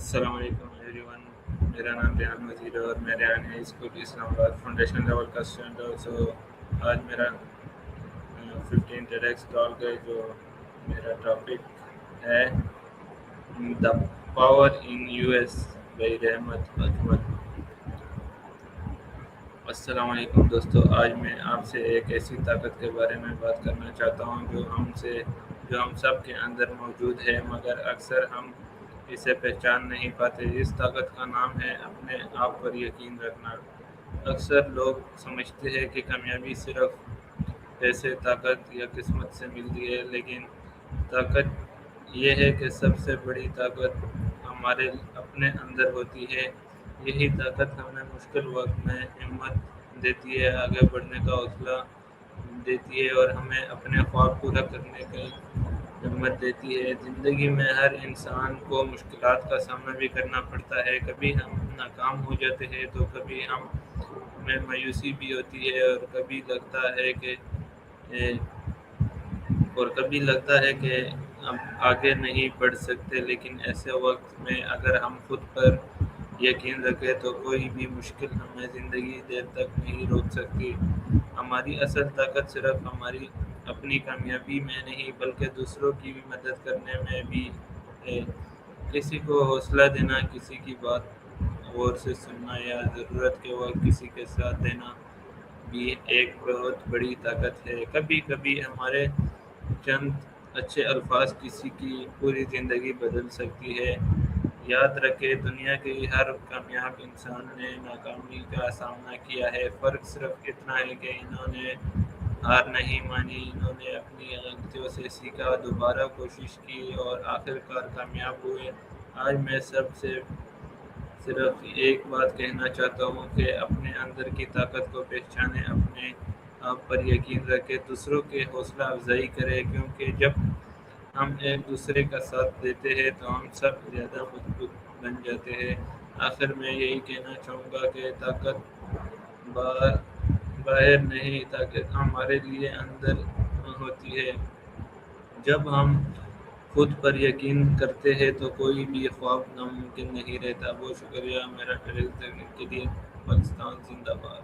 السلام علیکم every one. میرا نام ریحان وزیر ہے اور میں ریحان ہائی اسکول اسلام آباد فاؤنڈیشن لیول کا اسٹوڈنٹ ہوں. آج میرا 15 ٹیڈیکس ٹاک ہے جو میرا ٹاپک ہے the power in U S by رحمت اجمل. السلام علیکم دوستو. آج میں آپ سے ایک ایسی طاقت کے بارے میں بات کرنا چاہتا ہوں جو ہم سب کے اندر موجود ہے مگر اکثر ہم اسے پہچان نہیں پاتے. اس طاقت کا نام ہے اپنے آپ پر یقین رکھنا. اکثر لوگ سمجھتے ہیں کہ کامیابی صرف پیسے، طاقت یا قسمت سے ملتی ہے، لیکن طاقت یہ ہے کہ سب سے بڑی طاقت ہمارے اپنے اندر ہوتی ہے. یہی طاقت ہمیں مشکل وقت میں ہمت دیتی ہے، آگے بڑھنے کا حوصلہ دیتی ہے اور ہمیں اپنے خواب پورا کرنے کی ہمت دیتی ہے. زندگی میں ہر انسان کو مشکلات کا سامنا بھی کرنا پڑتا ہے. کبھی ہم ناکام ہو جاتے ہیں تو کبھی ہمیں مایوسی بھی ہوتی ہے اور کبھی لگتا ہے کہ ہم آگے نہیں بڑھ سکتے. لیکن ایسے وقت میں اگر ہم خود پر یقین رکھیں تو کوئی بھی مشکل ہمیں زندگی دیر تک نہیں روک سکتی. ہماری اصل طاقت صرف ہماری اپنی کامیابی میں نہیں بلکہ دوسروں کی بھی مدد کرنے میں بھی ہے. کسی کو حوصلہ دینا، کسی کی بات غور سے سننا یا ضرورت کے وقت کسی کے ساتھ دینا بھی ایک بہت بڑی طاقت ہے. کبھی کبھی ہمارے چند اچھے الفاظ کسی کی پوری زندگی بدل سکتی ہے. یاد رکھیں، دنیا کے ہر کامیاب انسان نے ناکامی کا سامنا کیا ہے. فرق صرف اتنا ہے کہ انہوں نے ہار نہیں مانی، انہوں نے اپنی غلطیوں سے سیکھا، دوبارہ کوشش کی اور آخرکار کامیاب ہوئے. آج میں سب سے صرف ایک بات کہنا چاہتا ہوں کہ اپنے اندر کی طاقت کو پہچانیں، اپنے آپ پر یقین رکھیں، دوسروں کی حوصلہ افزائی کریں، کیونکہ جب ہم ایک دوسرے کا ساتھ دیتے ہیں تو ہم سب زیادہ مضبوط بن جاتے ہیں. آخر میں یہی کہنا چاہوں گا کہ طاقت باہر نہیں، طاقت ہمارے لیے اندر ہوتی ہے. جب ہم خود پر یقین کرتے ہیں تو کوئی بھی خواب ناممکن نہیں رہتا. بہت شکریہ میرا ٹیلیویژن دیکھنے کے لیے. پاکستان زندہ باد.